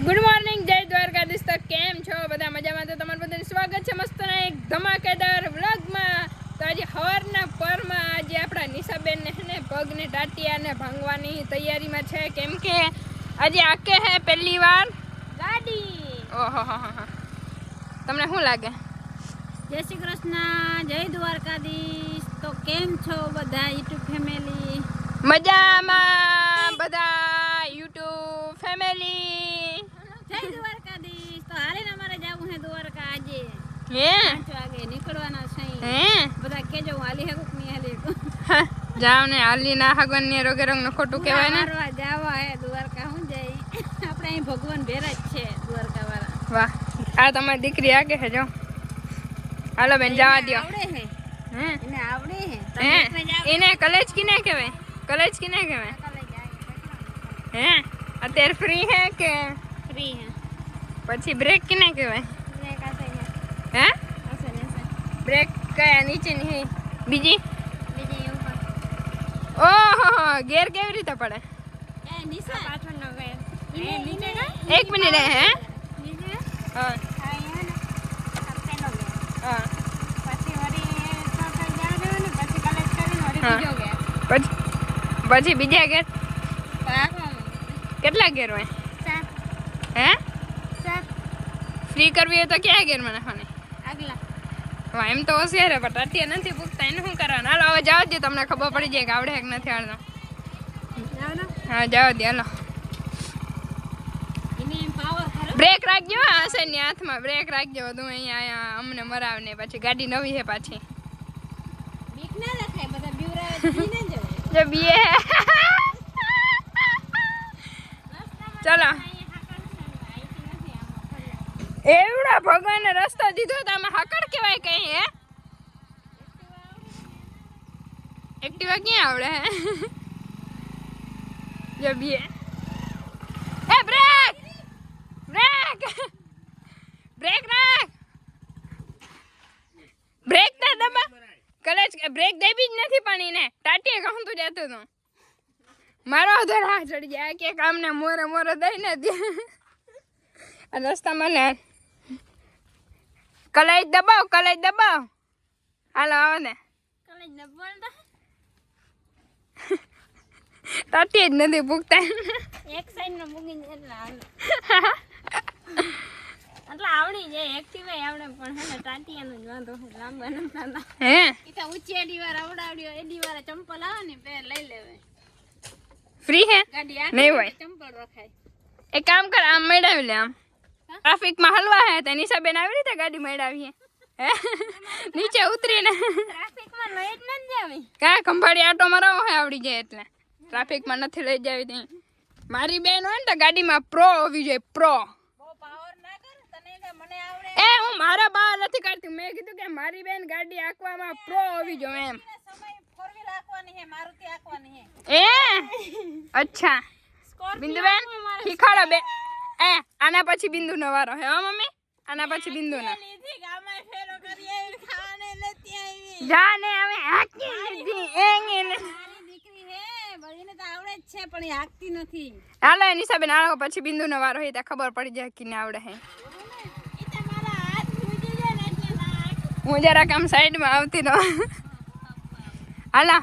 Good morning, જય દ્વારકાધીશ. તો કેમ છો બધા? મજામાં? તો તમારું બધાનું સ્વાગત છે મસ્તના એક ધમાકેદાર વ્લોગમાં. તો આજે સવારના પરમાં આજે આપણા નિશાબેનને ને પગને ટાટિયાને ભાંગવાની તૈયારીમાં છે, કેમ કે આજે આકે હે પહેલી વાર ગાડી. ઓહો તમને શું લાગે? જય શ્રી કૃષ્ણ, જય દ્વારકાધીશ. તો કેમ છો બધા યુટ્યુબ ફેમિલી? મજામાં બધા યુટ્યુબ ફેમિલી. જય દ્વારકાધીશ. તો હાલીને અમારે જવું છે દ્વારકા આજે. હે 5 વાગે નીકળવાના છે. હે બધા કેજો હાલી હકુક ની હાલી જાવ ને હાલી ના હગન ને રોગે રંગ નું ખોટું કહેવાય ને. મારવા જાવા હે દ્વારકા. હું જાય આપણે અહીં ભગવાન ભેરા જ છે દ્વારકા વાળા. વાહ, આ તમારી દીકરી આગે છે જો. હાલો બેન જવા દો. આવડે હે હે એને આવડે હે. હે એને કલેજ કિને કહેવાય? કલેજ કિને કહેવાય? હે અત્યારે ફ્રી હે કે ફ્રી હે? પછી બ્રેક કિને કહેવાય? બ્રેક આસે હે. હે આસે ને બ્રેક કયા નીચેની હે? બીજી બીજી ઉપર. ઓહો ગેર કેવી રીતે પડે? એ નિશા પાછળનો ગયે એ નીચે ના 1 મિનિટ હે. નીચે હા આ હે ને પેલો ગે હા પછી વળી ચોથા જાવ ને પછી કલેક્ટ કરીને વળી હા. બીજો ગે પછી બીજા ગેર પાકમાં કેટલા ગેર હોય? 7 હે 7 ફ્રી કરવી હોય તો ક્યાં ગેરમાં નાખવાની? આગલા. હા એમ તો હોશિયાર હે, પણ ટાટિયા નથી પૂછતા એને શું કરવાનું? હાલો હવે જાવ દે, તમને ખબર પડી જાય કે આવડે કે નથી આવડતું. જાવ ને હા જાવ દે. હાલો એને એમ પાવર ખરો. બ્રેક રાખજો. હસેનની હાથમાં બ્રેક રાખજો. તું અહીંયા અમને મરાવને પછી ગાડી નવી હે પાછી. બીક ના રખાય, બધા બીવરાવે તો બી ના જવાય. જો બીએ ચલો એવડા ભગવાને રસ્તો દીધો તો આમાં હાકડ કેવાય કઈ હે? એક્ટિવા ક્યાં આવડે હે? જો બીએ એ બ્રેક બ્રેક બ્રેક રાખ. બ્રેક ના દબા કલેજ બ્રેક દેવી જ નથી પણ એને ટાટીએ કહું તું જતું તું મારો અધર હા ચડી જાય કે કામને મોરે દઈને દે રસ્તામાં ને કલેજ દબાવ હાલો આવો ને. કલેજ ન બોલતા ટાટીએ જ નથી ભૂખતા. એક સાઈડ નો મૂકીને એટલે હાલ એટલે આવડી જાય. એક્ટિવા આવડે પણ હે ને ટાટિયાનો જ વાંધો છે. લાંબા નંબર હે ઈ તો ઊંચી એડી વાર આવડાવ્યો. એડી વાર ચંપલ આવે ને પે લઈ લેવાય. ફ્રી હે ગાડી નહીં હોય. ચંપલ રખાય. એક કામ કર, આમ મેળાવી લે. આમ ટ્રાફિકમાં હલવા હે તો નિશાબેન આવી રીતે ગાડી મેળાવી હે નીચે ઉતરીને ટ્રાફિકમાં લઈ જ ન જાવી. કા ખંભાળી આટો મરાવો હે આવડી જાય એટલે. ટ્રાફિકમાં નથી લઈ જાવી તઈ. મારી બેન હોય ને તો ગાડીમાં પ્રો હોવી જોઈએ. પ્રો બહુ પાવર ના કર. તને કે મને આવડે. એ હું મારા બહાર નથી કાઢતી. મેં કીધું કે મારી બેન ગાડી આંકવામાં પ્રો હોવી જોઈએ એમ. સમય 4 વ્હીલ આંકવાની હે, મારુતિ આંકવાની હે. એ અચ્છા બિંદુબેન શીખાડો બે. એ આના પછી બિંદુનો વારો હે હો મમ્મી. આના પછી બિંદુનો. લીધી ગામમાં ફેરો કરી આવી, ખાવાને લેતી આવી. જા ને હવે હાકી નથી એંગે ને. મારી દીકરી હે, બળીને તો આવડે જ છે પણ એ હાંકતી નથી. હાલો નિશાબેન હાલો પછી બિંદુનો વારો હે ત્યાં ખબર પડી જાય કે ને આવડે હે. ઈ તો મારા હાથ મૂકી જાય ને એટલે ના હાંકે. હું જરાક આમ સાઈડમાં આવતી રહો. હાલો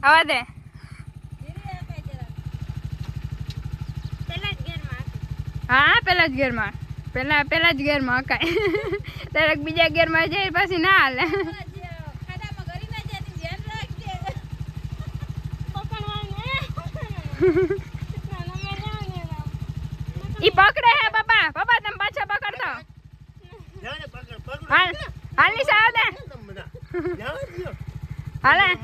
આવા દે. ધીરે હાંકાય જરા. પેલા જ ગેરમાં હાંકે. હા પેલા જ ગેરમાં પેલા જ ગેરમાં હકાય. ત્યારે બીજા ગેરમાં જાય પછી ના હાલે. ખાડામાં ઘરી ના જતી, ધ્યાન રાખજે. પકડવાને. ઈ પકડે હે બાપા. બાપા તમે પાછા પકડતો. હાલ હાલ નિશા આવ દે. હાલે એ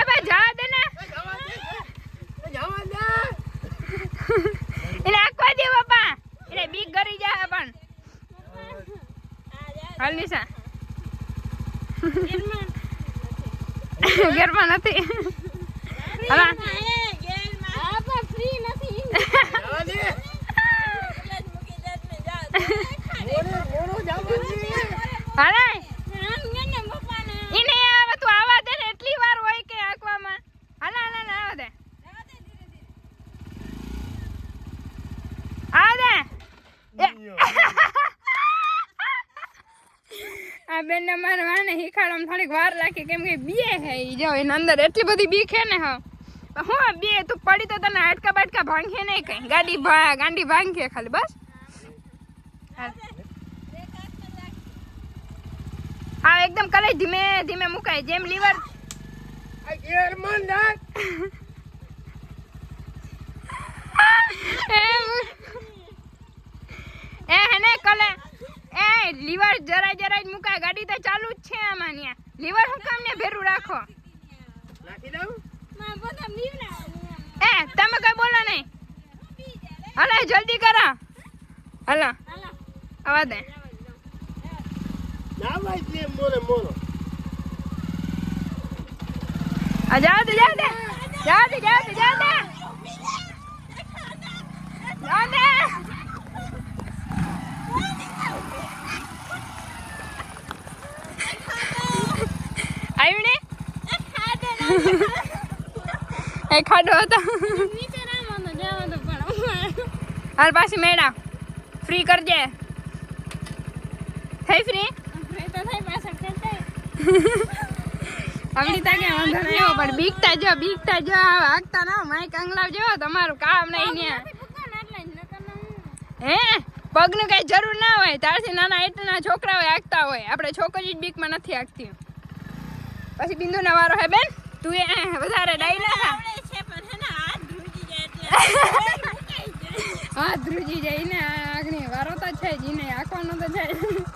ભાઈ જવા દે ને. એને આખવા દે બાપા. એટલે બીક ગરી જાય પણ. હાલ નિશા ઘરમાં નથી. હાલા ફ્રી નથી. હાલે આ બેન ને મારે વાને શીખાડવામાં થોડીક વાર લાગી કેમ કે બે હે ઈ જો એના અંદર એટલી બધી બીક હે ને હા હું બે તું પડી તો તને હાડકા બાટકા ભાંગે નહીં કઈ ગાંડી ભાંગે ખાલી બસ હા એકદમ કલે ધીમે ધીમે મુકાય જેમ લીવર એ હેને કલે એ લીવર જરા જ મુકાય ગાડી તો ચાલુ જ છે આમાં ન્યા લીવર હું કામ ને ભેરું રાખો નાખી દઉં એ તમે કઈ બોલો નહીં હાલે જલ્દી કરો હાલો આવા દે ના ભાઈ તે મોરો આ જાઓ દે જાઓ દે આવ્યું ને એ ખાડો હતો હાલ પાછી મેળા ફ્રી કરજે થઈ ફ્રી અમૃતા કે વાંધો નહીં આવ્યો પણ બીકતા જો આગતા ના માઈક અંગલાવ જો તમારું કામ નહીં ને હે પગનું કઈ જરૂર ના હોય તારથી નાના એટલા છોકરા હોય આગતા હોય આપણે છોકરી જ બીકમાં નથી આગતી પછી બિંદુ ના વારો હે બેન તું એ વધારે ડાઈ ના હાથ ધ્રુજી જાય ને આગની વારો તો છે જ ને આંખવાનો તો છે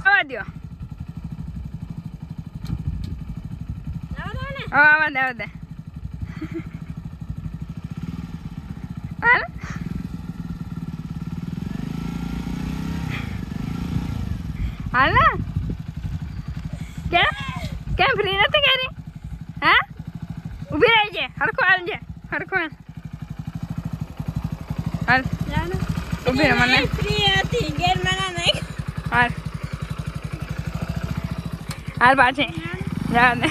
આવા દો આવા દે હાલ હાલ ને કેમ ફ્રી નથી કરી હા ઊભી રહી છે હરખો હાલ ઊભી રહે મને ફ્રી હતી ગેર મના નહીં હાલ પાછી જા દે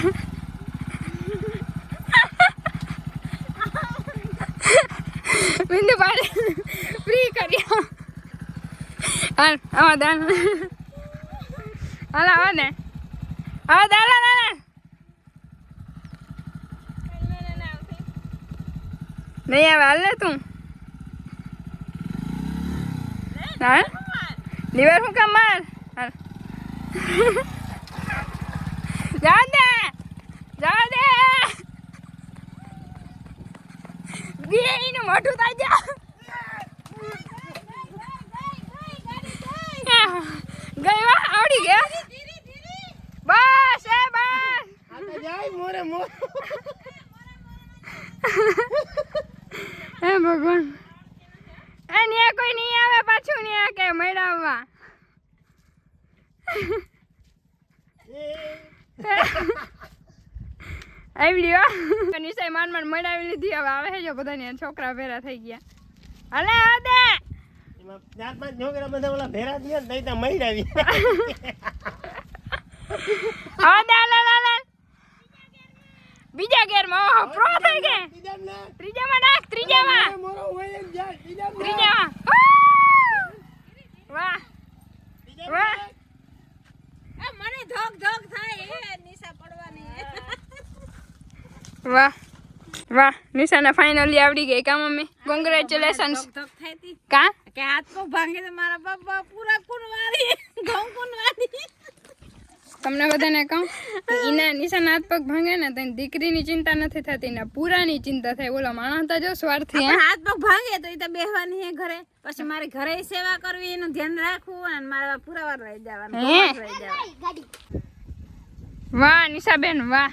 બિંદુ પાડે ફ્રી કર્યો હાલ આવા દે હાલ આવા દે નહીં આવે હાલ ને તું હાલ લીવર હું કામ માર હાલ જા દે એનું મોઢું થાય જા ગઈ વા આવડી ગયા બસ જાય મોરે હે ભગવાન એ ન્યા કોઈ નહીં આવે પાછું ન્યા કે મેળાવવા આવી નિશાય માન મેળાવી લીધી હવે આવે છે જો બધા છોકરા ભેરા થઈ ગયા હાલે દે એમાં 4-5 છોકરા બધા ઓલા ભેરા જ ને તઈ મહિરાવી બીજા ગેરમાં ઓહો પ્રો થઈ ગઈ ત્રીજામાં નાખ ત્રીજામાં વાહ મને ધોક થાય એ નિશા પડવાની વાહ નિશાને ફાઇનલી આવડી ગઈ કા મમ્મી કોંગ્રેચ્યુલેશન્સ ધોક થાયતી કા કે હાથ પગ ભાંગે તો મારા બાપા પૂરા કુનવારી ઘઉં કુનવારી તમને બધાને કહું કે ઈના નિશાન હાથ પગ ભાંગે ને તો દીકરીની ચિંતા નથી થતી ને પૂરાની ચિંતા થાય બોલો માણસ તો જો સ્વાર્થી હે હાથ પગ ભાંગે તો ઈ તો બેહવાની હે ઘરે પછી મારી ઘરે સેવા કરવી એનું ધ્યાન રાખવું અને મારા પૂરા વાર રહી જવાનું વાહ નિશાબેન વાહ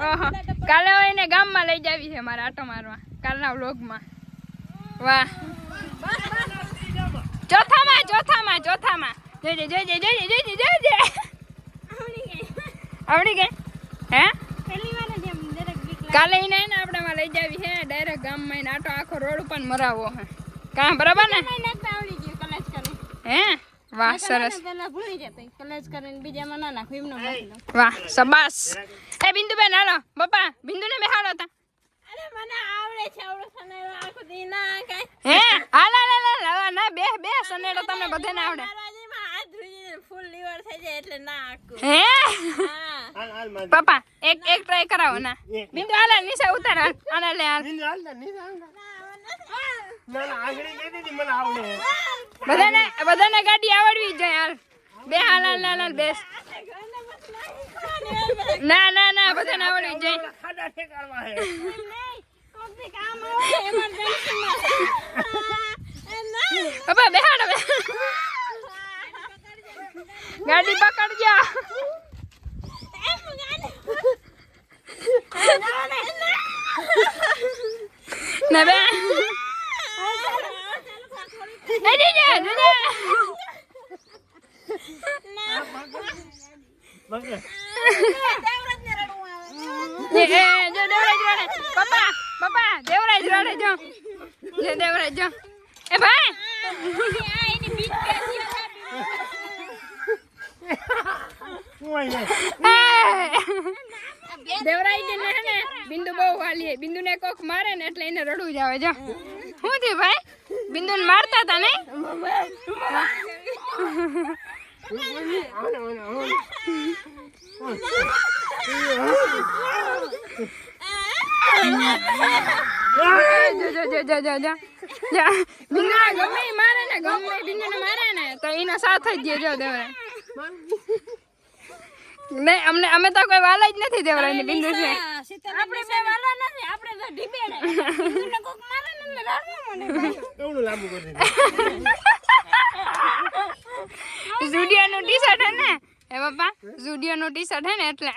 ઓહો કાલે એને ગામમાં લઈ જાવી છે મારા આટો મારવા કાલના વ્લોગમાં વાહ ચોથામાં જોજે આવડી ગઈ હે પહેલી વાર જ એમ દરેક બીક કાલે એને આપણે માં લઈ જાવી છે ડાયરેક્ટ ગામમાં એને આટો આખો રોડ ઉપર મરાવો હે કા બરાબર ને નાખતા આવડી ગયું કલેજ કરીને હે વાહ સરસ પહેલા ભૂલી જતા કલેજ કરીને બીજામાં ના નાખું એમનો નાખી દઉં વાહ શાબાશ એ બિંદુબેન હાલો બાપા બિંદુને બેહાડો તા અરે મને આવડે છે આવડે સનેડો આખો દી ના કઈ હે હાલ ના બે સનેડો તમને બધાને આવડે દરવાજામાં હાથ ધોઈને ફૂલ લીવર થઈ જાય એટલે ના આકું. હે હા. હાલ માર પપ્પા એક ટ્રાય કરાવો ના એક. બિંદુ હાલ નીચે ઉતાર હાલ આને લે હાલ નીંદ હાલ ના આગળ કીધી હતી મને આવડે બધાને ગાડી આવડવી જ જોઈએ હાલ બે હાલ બેસ ના બધાને આવડવી જ જોઈએ ખાડા ઠેકાડવા હે કોકને કામ આવે એમરજન્સીમાં. પપ્પા બેહાડો ગાડી પકડજો ના બે બગડે પપ્પા દેવરાજ રડે જો દેવરાજ જો એ ભાઈ હું આઈ દેવરાજ ને હે ને બિંદુ બહુ વાલી બિંદુ ને કોક મારે ને એટલે એને રડવું જ આવે જો શું થયું ભાઈ બિંદુ ને મારતા હતા ને બિંદુ ગમે ઈ મારે ને બિંદુ ને મારે ને તો એનો સાથ જ દે જો દેવરાજ નહીં અમે તો કોઈ વાલા જ નથી દેવરાજ ને બિંદુ છે આપણે બે વાલા નથી, આપણે તો ઢીબેડા. બિંદુને કોક મારે ને એટલે રડવા માંડે ભાઈ. કેવડું લાંબુ કરી દીધું ઝુડિયો નું ટી શર્ટ હે ને એ પપ્પા ઝુડિયો નું ટી શર્ટ હે ને એટલે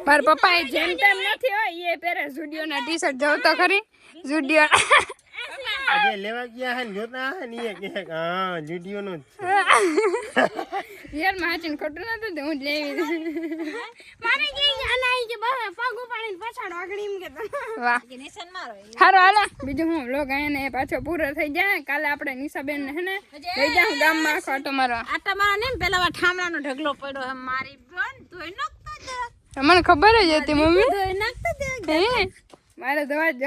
પર પપ્પા એ જેમ તેમ નથી હોય એ પહેરે ઝુડિયો ના ટી શર્ટ જોવ તો ખરી ઝુડિયો આજે લેવા ગયા હે ને જોતા હે ને એ કહે કે હા જુડિયો નો યાર માચીન ખોટું નતું તો હું જ લેવી મારે કે આના આઈ કે બસ પગ ઉપાડીને પછાડો આગળ એમ કે વાહ કે નિશાન મારો. હારો હાલો બીજું હું વ્લોગ આયા ને પાછો પૂરો થઈ જાય કાલે આપણે નિશાબેન ને હે ને લઈ જાઉં ગામમાં આખો આટો મારવા આટા મારા ને પેલા ઠામડાનો ઢગલો પડ્યો હે મારી બેન ધોઈ નાખતો જ મને ખબર જ હતી મમ્મી ધોઈ નાખતો જ હે મારે દવા જ